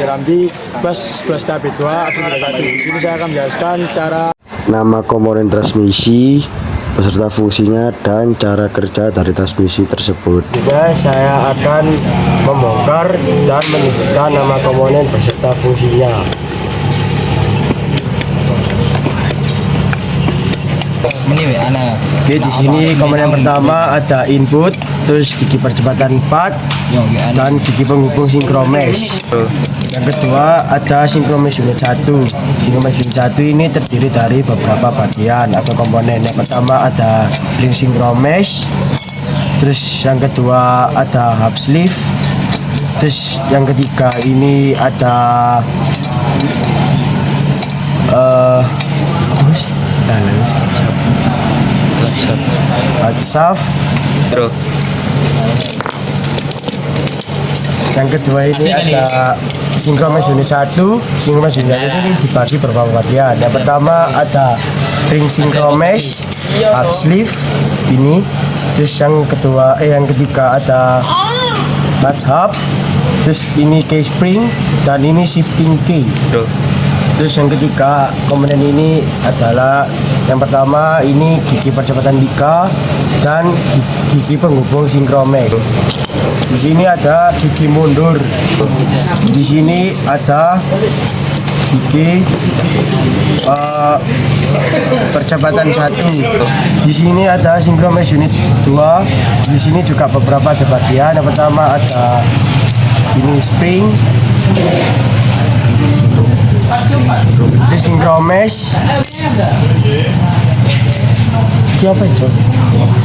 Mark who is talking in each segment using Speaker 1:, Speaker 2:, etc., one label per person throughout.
Speaker 1: Ramdi, kelas 11 tahap 2 administrasi. Di sini saya akan menjelaskan cara
Speaker 2: nama komponen transmisi, beserta fungsinya dan cara kerja dari transmisi tersebut.
Speaker 1: juga saya akan membongkar dan menyebutkan nama komponen beserta fungsinya. Oke, di sini komponen pertama ada input, terus gigi percepatan 4 dan gigi penghubung sinkromesh. Yang kedua ada sinkromesh unit 1. Sinkromesh unit 1 ini terdiri dari beberapa bagian atau komponen. Yang pertama ada ring sinkromesh, terus yang kedua ada hub sleeve, terus yang ketiga ini ada shaft. Yang kedua ini ada sinkromesh unit 1. Sinkromesh unit 1 ini dibagi beberapa bagian. Yang pertama ada ring sinkromesh, hub sleeve ini. Terus yang ketiga ada clutch hub. Terus ini key spring dan ini shifting key. Terus yang ketiga komponen ini adalah yang pertama ini gigi percepatan Mika dan gigi penghubung sinkromesh. Di sini ada gigi mundur. Di sini ada gigi percepatan 1. Di sini ada sinkromesh unit 2. Di sini juga beberapa ada bagian. Yang pertama ada ini spring. Di sinkromesh apa itu?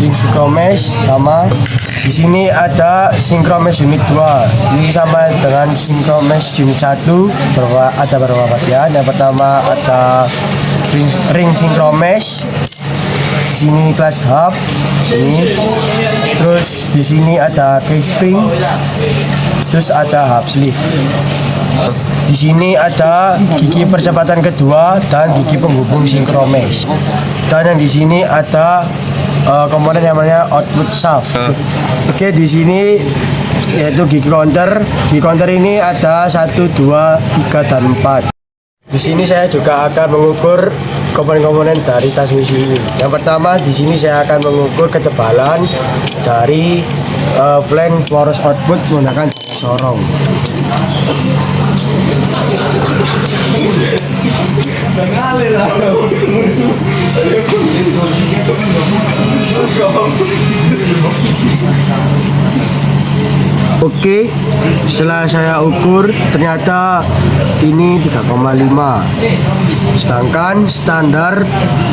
Speaker 1: Sinkromesh sama. Di sini ada sinkromesh unit 2. Ini sama dengan sinkromesh unit 1. Ada beberapa bagian. Yang pertama ada ring sinkromesh. Di sini clutch hub. Ini. Terus di sini ada key spring. Terus ada hub sleeve. Di sini ada gigi percepatan kedua dan gigi penghubung sinkromesh. Dan yang di sini ada komponen yang namanya output shaft. Oke, di sini yaitu gigi counter. Gigi counter ini ada 1, 2, 3 dan 4. Di sini saya juga akan mengukur komponen-komponen dari transmisi ini. Yang pertama di sini saya akan mengukur ketebalan dari flange poros output menggunakan sorong. Oke, setelah saya ukur ternyata ini 3,5. Sedangkan standar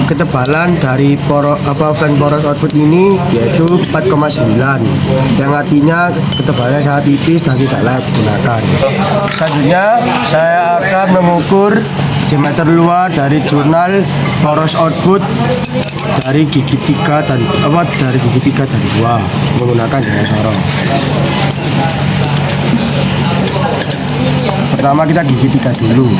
Speaker 1: ketebalan dari flange poros output ini yaitu 4,9, yang artinya ketebalannya sangat tipis dan tidak layak digunakan. Selanjutnya saya akan mengukur diameter luar dari jurnal poros output dari gigi 3 dan dari gigi 3 dan 2 menggunakan daya sorong. Pertama kita gigi 3 dulu.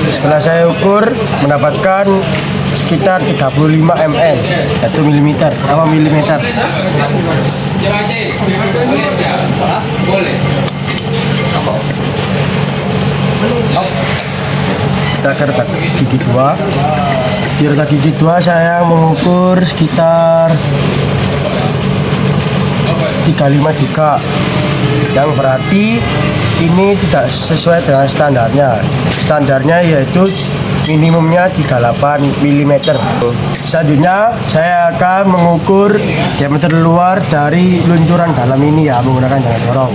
Speaker 1: Setelah saya ukur mendapatkan sekitar 35 mm atau milimeter. Kita ke retak gigi 2. Di retak gigi 2 saya mengukur sekitar 35 juga, yang berarti ini tidak sesuai dengan standarnya. Standarnya yaitu minimumnya 38 mm. Selanjutnya saya akan mengukur diameter luar dari luncuran dalam ini ya menggunakan daya sorong.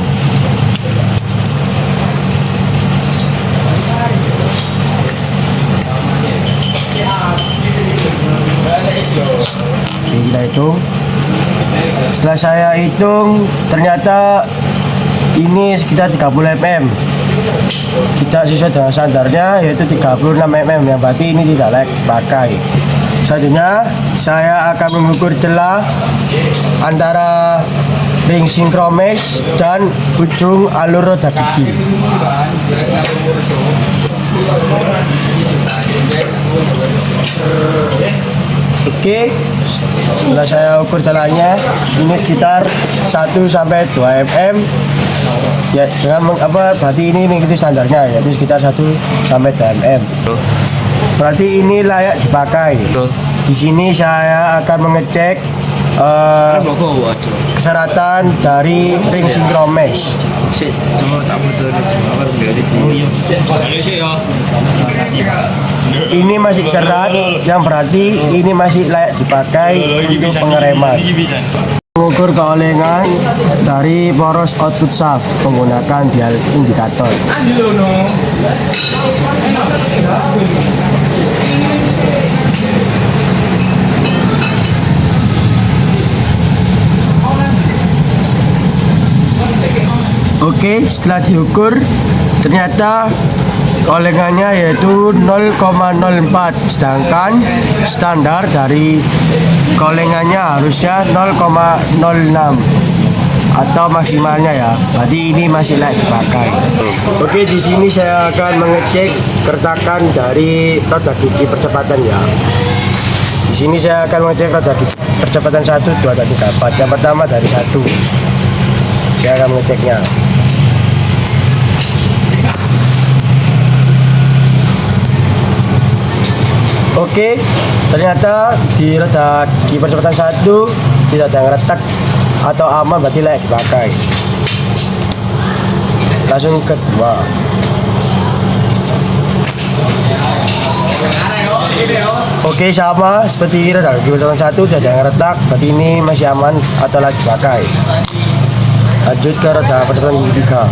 Speaker 1: Kita hitung. Setelah saya hitung ternyata ini sekitar 30 mm. Tidak sesuai dengan standarnya yaitu 36 mm, yang berarti ini tidak layak dipakai. Selanjutnya saya akan mengukur celah antara ring sinkromesh dan ujung alur roda gigi. Oke, setelah saya ukur jalannya, ini sekitar 1 sampai 2 mm. Ya, dengan berarti ini mengikuti standarnya, yaitu sekitar 1 sampai 2 mm. Berarti ini layak dipakai. Di sini saya akan mengecek keseratan dari ring sinkromesh. Ini masih serat, yang berarti ini masih layak dipakai untuk pengereman. Mengukur keolengan dari poros output shaft menggunakan dial indikator. Oke, setelah diukur ternyata keolengannya yaitu 0,04, sedangkan standar dari keolengannya harusnya 0,06 atau maksimalnya ya. Berarti ini masih layak dipakai. Oke, di sini saya akan mengecek keretakan dari roda gigi percepatan ya. Di sini saya akan mengecek roda gigi percepatan 1, 2, 3, 4. Yang pertama dari 1. Saya akan mengeceknya. Oke, ternyata di roda gigi percepatan 1 tidak ada yang retak atau aman, berarti layak dipakai. Langsung kedua. Oke, sama seperti roda gigi percepatan 1 tidak ada yang retak, berarti ini masih aman atau layak dipakai. Lanjut ke roda percepatan gigi 3.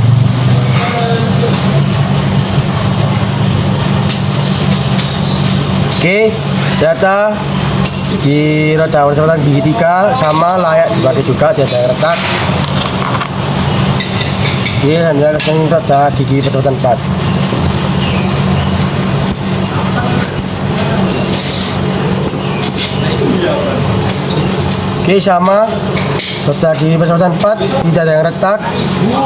Speaker 1: Oke, ternyata di roda percepatan gigi 3 sama layak dipakai juga, tidak ada yang retak. Oke, hanya roda gigi percepatan 4. Oke, sama roda gigi percepatan 4 tidak ada yang retak,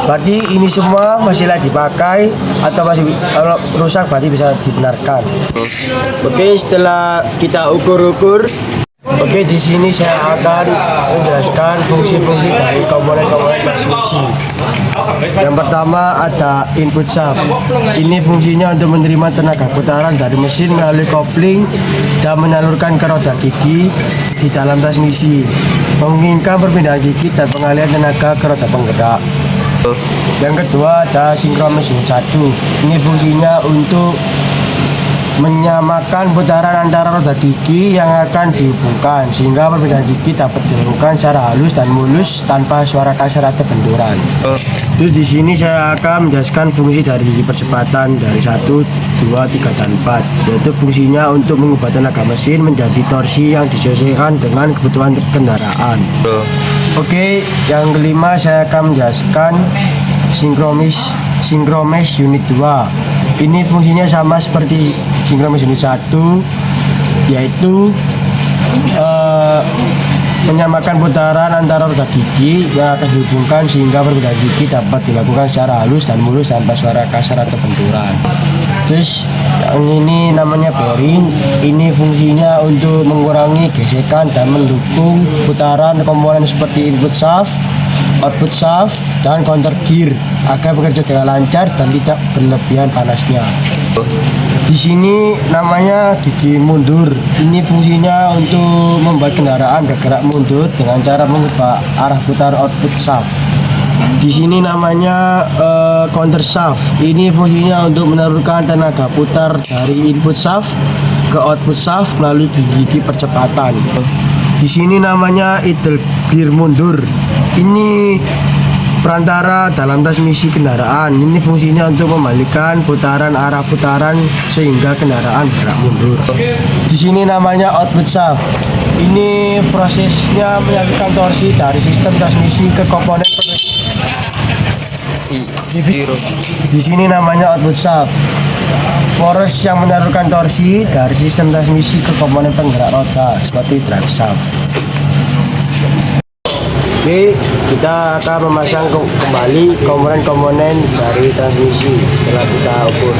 Speaker 1: berarti ini semua masih layak dipakai atau masih kalau rusak berarti bisa dibenarkan. Oke, setelah kita ukur-ukur, oke, di sini saya akan menjelaskan fungsi-fungsi dari komponen-komponen transmisi. Yang pertama ada input shaft. Ini fungsinya untuk menerima tenaga putaran dari mesin melalui kopling dan menyalurkan ke roda gigi di dalam transmisi, memungkinkan perpindahan gigi dan pengalihan tenaga ke roda penggerak. Yang kedua ada sinkromesh unit 1. Ini fungsinya untuk menyamakan putaran antara roda gigi yang akan dihubungkan sehingga perpindahan gigi dapat dilakukan secara halus dan mulus tanpa suara kasar atau benturan. Terus di sini saya akan menjelaskan fungsi dari gigi percepatan dari 1, 2, 3, dan 4, yaitu fungsinya untuk mengubah tenaga mesin menjadi torsi yang disesuaikan dengan kebutuhan kendaraan. Oke, yang kelima saya akan menjelaskan sinkromesh unit 2. Ini fungsinya sama seperti sinkromesh unit 1, yaitu menyamakan putaran antara roda gigi yang akan dihubungkan sehingga perpindahan gigi dapat dilakukan secara halus dan mulus tanpa suara kasar atau benturan. Terus yang ini namanya bearing. Ini fungsinya untuk mengurangi gesekan dan mendukung putaran komponen seperti input shaft, output shaft, dan counter gear agar bekerja dengan lancar dan tidak berlebihan panasnya. Di sini namanya gigi mundur. Ini fungsinya untuk membuat kendaraan bergerak mundur dengan cara mengubah arah putar output shaft. Di sini namanya counter shaft. Ini fungsinya untuk menurunkan tenaga putar dari input shaft ke output shaft melalui gigi percepatan. Di sini namanya idle gear mundur. Ini perantara dalam transmisi kendaraan. Ini fungsinya untuk membalikkan putaran arah putaran sehingga kendaraan bergerak mundur. Di sini namanya output shaft. Ini prosesnya menyatukan torsi dari sistem transmisi ke komponen di sini namanya output shaft. Poros yang menyalurkan torsi dari sistem transmisi ke komponen penggerak roda seperti drive shaft. Oke, kita akan memasang kembali komponen-komponen dari transmisi setelah kita ukur.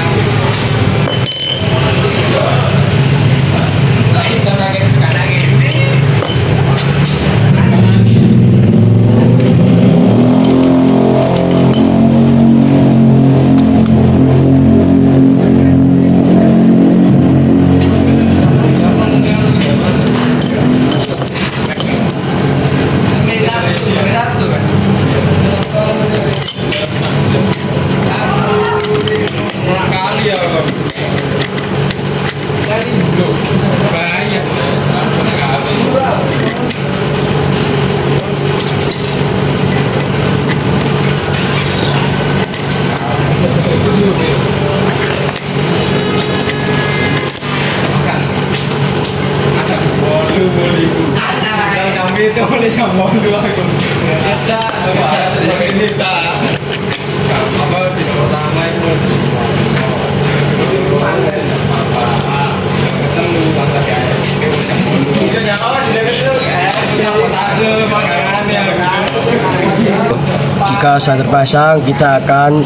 Speaker 1: Jika sudah terpasang, kita akan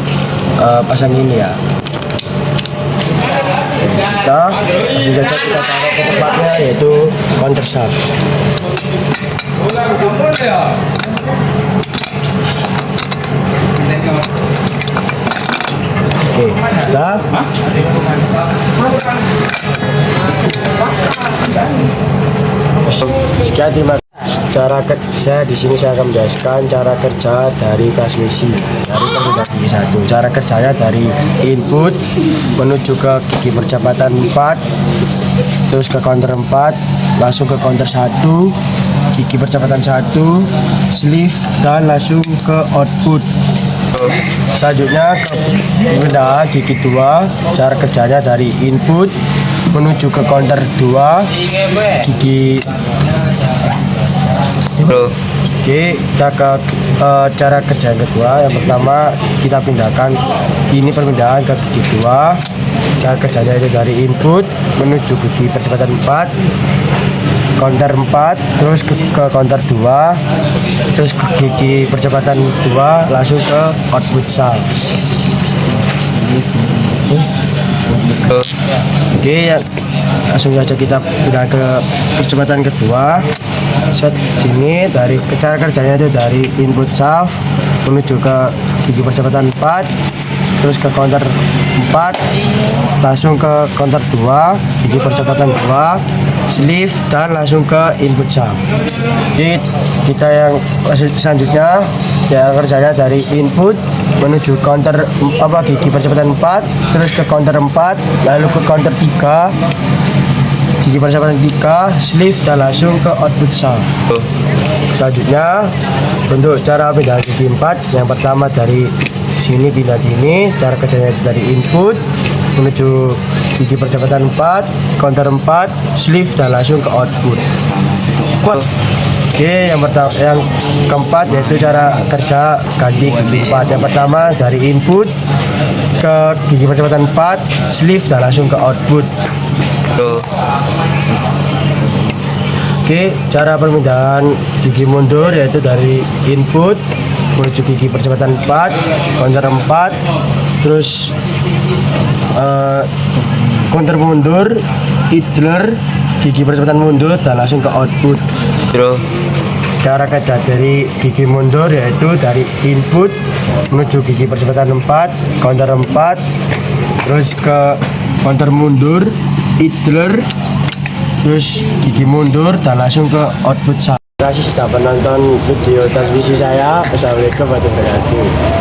Speaker 1: pasang ini ya. Sudah, langsung saja kita taruh ke tempatnya, yaitu counter shaft. Oke, sudah. Sekian, terima kasih. Cara kerja di sini saya akan menjelaskan cara kerja dari transmisi dari perpindahan gigi satu. Cara kerjanya dari input menuju ke gigi percepatan 4, terus ke counter 4, langsung ke counter 1, gigi percepatan 1, sleeve, dan langsung ke output. Selanjutnya ke perpindahan gigi 2. Cara kerjanya dari input menuju ke counter 2, gigi. Oke, kita ke cara kerja yang kedua. Yang pertama, kita pindahkan ini perpindahan ke gigi 2. Cara kerjanya itu dari input menuju gigi percepatan 4, counter 4, terus ke counter 2, terus ke gigi percepatan 2, langsung ke output shaft. Oke, ya, langsung saja kita pindah ke percepatan kedua. Set sini dari cara kerjanya itu dari input shaft menuju ke gigi percepatan 4, terus ke counter 4, langsung ke counter 2, gigi percepatan 2, sleeve, dan langsung ke input shaft. Jadi kita yang selanjutnya cara kerjanya dari input menuju counter gigi percepatan 4, terus ke counter 4, lalu ke counter 3, gigi percepatan 3, sleeve, dan langsung ke output shaft. Selanjutnya untuk cara pindah gigi 4, yang pertama dari sini pindah gini. Cara kerjanya dari input menuju gigi percepatan 4, counter 4, sleeve, dan langsung ke output. Oke, yang keempat yaitu cara kerja ganti gigi 4. Yang pertama dari input ke gigi percepatan 4, sleeve, dan langsung ke output. Oke, cara perpindahan gigi mundur yaitu dari input menuju gigi percepatan 4, counter 4, terus counter mundur, idler, gigi percepatan mundur, dan langsung ke output. Cara kerja dari gigi mundur yaitu dari input menuju gigi percepatan 4, counter 4, terus ke counter mundur, idler, terus gigi mundur, dan langsung ke output shaft. Terima kasih sudah menonton video transmisi saya. Assalamualaikum warahmatullahi wabarakatuh.